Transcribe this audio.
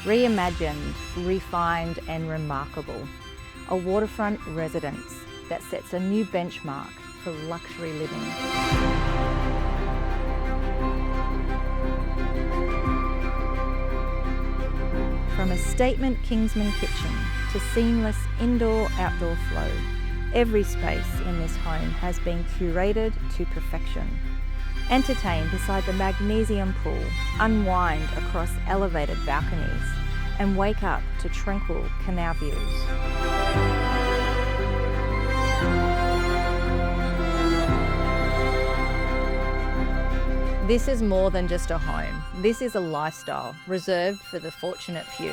Reimagined, refined and remarkable. A waterfront residence that sets a new benchmark for luxury living. From a statement Kingsman kitchen to seamless indoor-outdoor flow, every space in this home has been curated to perfection. Entertain beside the magnesium pool, unwind across elevated balconies, and wake up to tranquil canal views. This is more than just a home. This is a lifestyle reserved for the fortunate few.